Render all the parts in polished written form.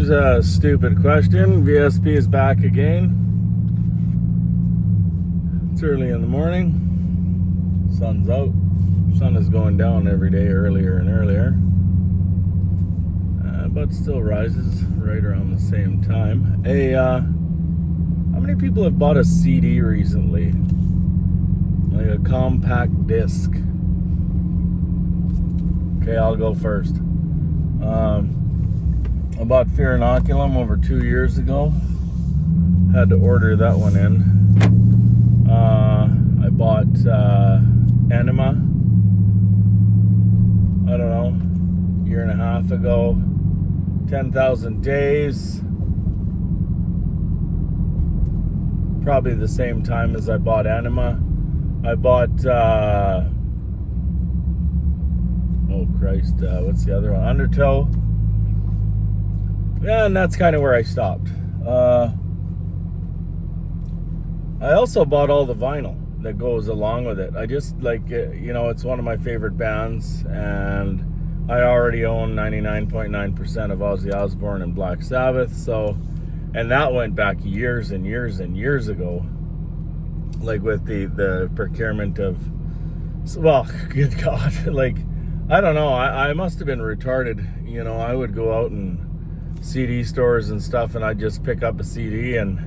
Here's a stupid question. VSP is back again. It's early in the morning. Sun's out. Sun is going down every day earlier and earlier. But still rises right around the same time. Hey, how many people have bought a CD recently? Like a compact disc. Okay, I'll go first. I bought Fear Inoculum over 2 years ago. Had to order that one in. I bought Enema. I don't know, year and a half ago. 10,000 Days. Probably the same time as I bought Enema. I bought, what's the other one? Undertow. Yeah, and that's kind of where I stopped. I also bought all the vinyl that goes along with it. I just like, it's one of my favorite bands, and I already own 99.9% of Ozzy Osbourne and Black Sabbath, and that went back years and years and years ago, like with the procurement of, well, good God, like, I don't know, I must have been retarded. I would go out and CD stores and stuff, and I'd just pick up a CD, and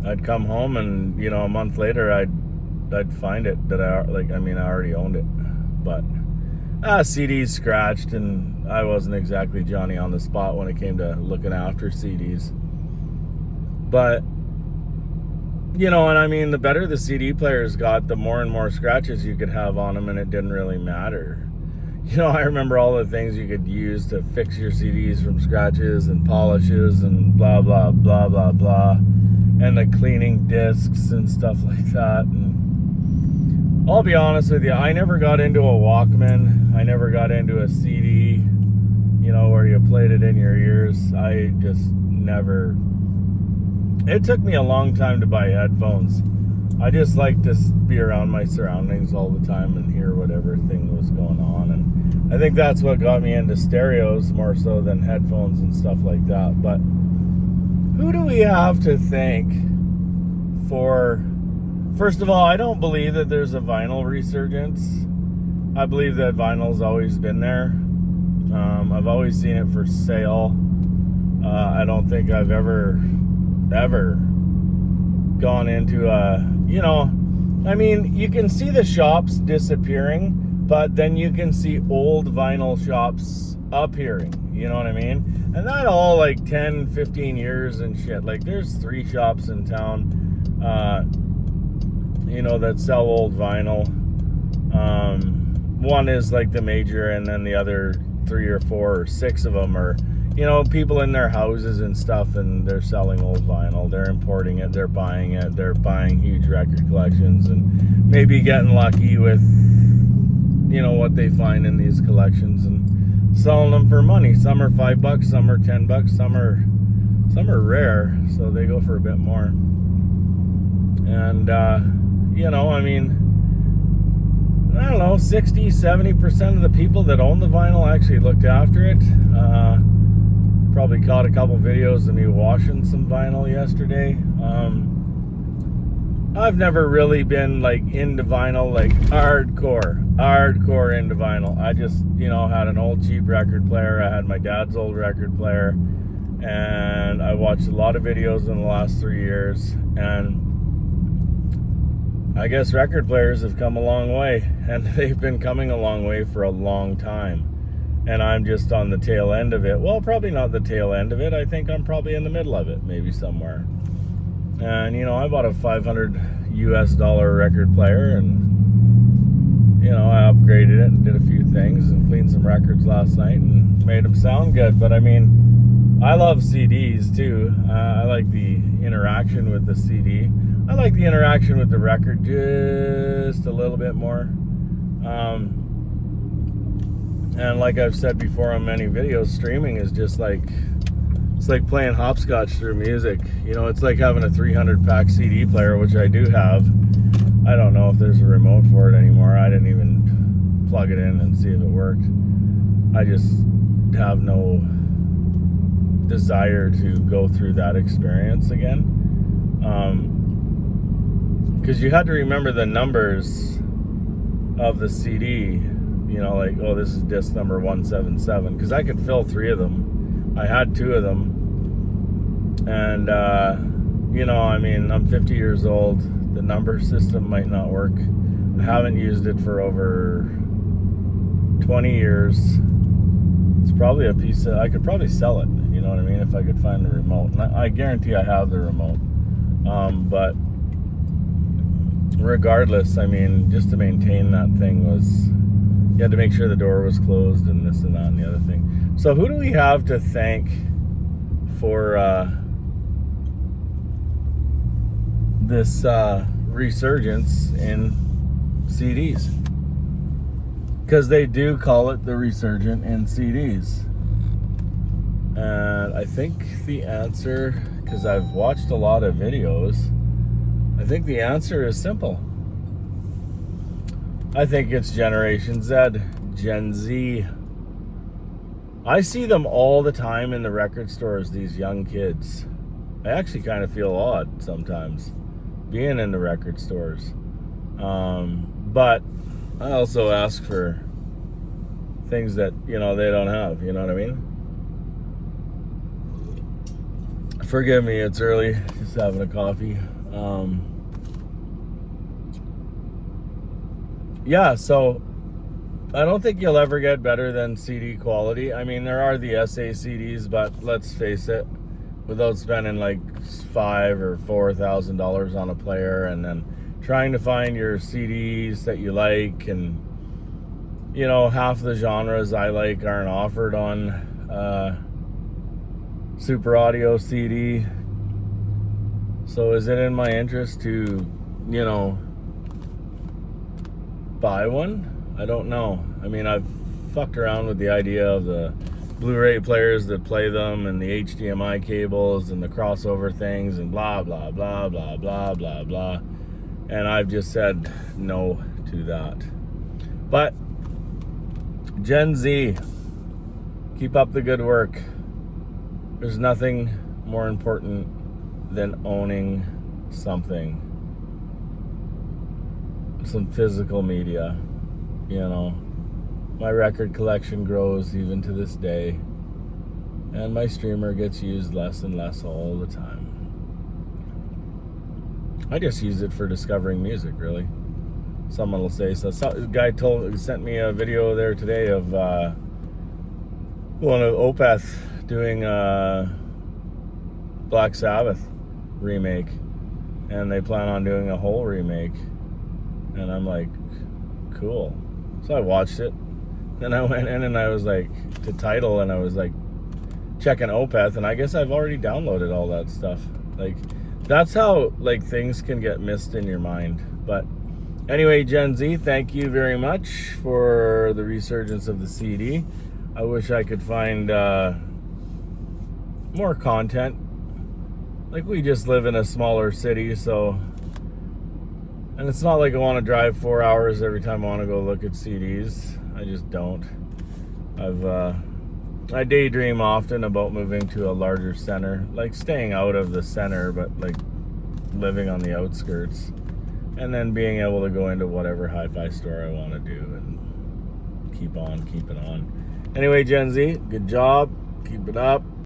I'd come home, and a month later I'd find it that I already owned it. But CDs scratched, and I wasn't exactly Johnny on the spot when it came to looking after CDs. But the better the CD players got, the more and more scratches you could have on them, and it didn't really matter. I remember all the things you could use to fix your CDs from scratches and polishes and blah, blah, blah, blah, blah. And the cleaning discs and stuff like that. And I'll be honest with you, I never got into a Walkman. I never got into a CD, where you played it in your ears. I just never... It took me a long time to buy headphones. I just like to be around my surroundings all the time and hear whatever thing was going on. And I think that's what got me into stereos more so than headphones and stuff like that. But who do we have to thank for... First of all, I don't believe that there's a vinyl resurgence. I believe that vinyl's always been there. I've always seen it for sale. I don't think I've ever gone into you can see the shops disappearing, but then you can see old vinyl shops appearing, you know what I mean? And that all like 10, 15 years and shit. Like there's 3 shops in town, that sell old vinyl. One is like the major, and then the other 3 or 4 or 6 of them are people in their houses and stuff, and they're selling old vinyl. They're importing it, they're buying it, they're buying huge record collections, and maybe getting lucky with, what they find in these collections, and selling them for money. Some are $5, some are $10, some are rare, so they go for a bit more. And, I don't know, 60, 70% of the people that own the vinyl actually looked after it. Probably caught a couple videos of me washing some vinyl yesterday. I've never really been like into vinyl, like hardcore into vinyl. I just, had an old cheap record player. I had my dad's old record player, and I watched a lot of videos in the last 3 years, and I guess record players have come a long way, and they've been coming a long way for a long time. And I'm just on the tail end of it. Well, probably not the tail end of it. I think I'm probably in the middle of it, maybe somewhere. And, I bought a $500 US record player, and, I upgraded it and did a few things and cleaned some records last night and made them sound good. But, I love CDs, too. I like the interaction with the CD. I like the interaction with the record just a little bit more. And like I've said before on many videos, streaming is just like, it's like playing hopscotch through music. It's like having a 300-pack CD player, which I do have. I don't know if there's a remote for it anymore. I didn't even plug it in and see if it worked. I just have no desire to go through that experience again. Because you had to remember the numbers of the CD, you know, like, oh, this is disc number 177, because I could fill 3 of them. I had 2 of them, and you know, I mean, I'm 50 years old. The number system might not work. I haven't used it for over 20 years. It's probably a piece of, I could probably sell it, you know what I mean, if I could find the remote. And I guarantee I have the remote. But regardless, I mean, just to maintain that thing was, you had to make sure the door was closed and this and that and the other thing. So who do we have to thank for this resurgence in CDs? Because they do call it the resurgent in CDs. And I think the answer, because I've watched a lot of videos, I think the answer is simple. I think it's Generation Z, Gen Z. I see them all the time in the record stores, these young kids. I actually kind of feel odd sometimes being in the record stores. But I also ask for things that, you know, they don't have, you know what I mean? Forgive me, it's early, just having a coffee. Yeah, so I don't think you'll ever get better than CD quality. I mean, there are the SA CDs, but let's face it, without spending like $5,000 or $4,000 on a player, and then trying to find your CDs that you like, and you know, half the genres I like aren't offered on Super Audio CD. So is it in my interest to, you know, buy one? I don't know. I mean, I've fucked around with the idea of the Blu-ray players that play them, and the HDMI cables and the crossover things and blah blah blah blah blah blah blah, and I've just said no to that. But Gen Z, keep up the good work. There's nothing more important than owning something, some physical media. You know, my record collection grows even to this day, and my streamer gets used less and less all the time. I just use it for discovering music, really. Someone will say so. A guy sent me a video there today of one of Opeth doing a Black Sabbath remake, and they plan on doing a whole remake, and I'm like, cool. So I watched it, then I went in and I was like, to Tidal, and I was like checking Opeth, and I guess I've already downloaded all that stuff. Like, that's how like things can get missed in your mind. But anyway, Gen Z, thank you very much for the resurgence of the CD. I wish I could find more content. Like, we just live in a smaller city, so, and it's not like I want to drive 4 hours every time I want to go look at CDs. I just don't. I daydream often about moving to a larger center, like staying out of the center, but like living on the outskirts, and then being able to go into whatever hi-fi store I want to do and keep on keeping on. Anyway, Gen Z, good job. Keep it up.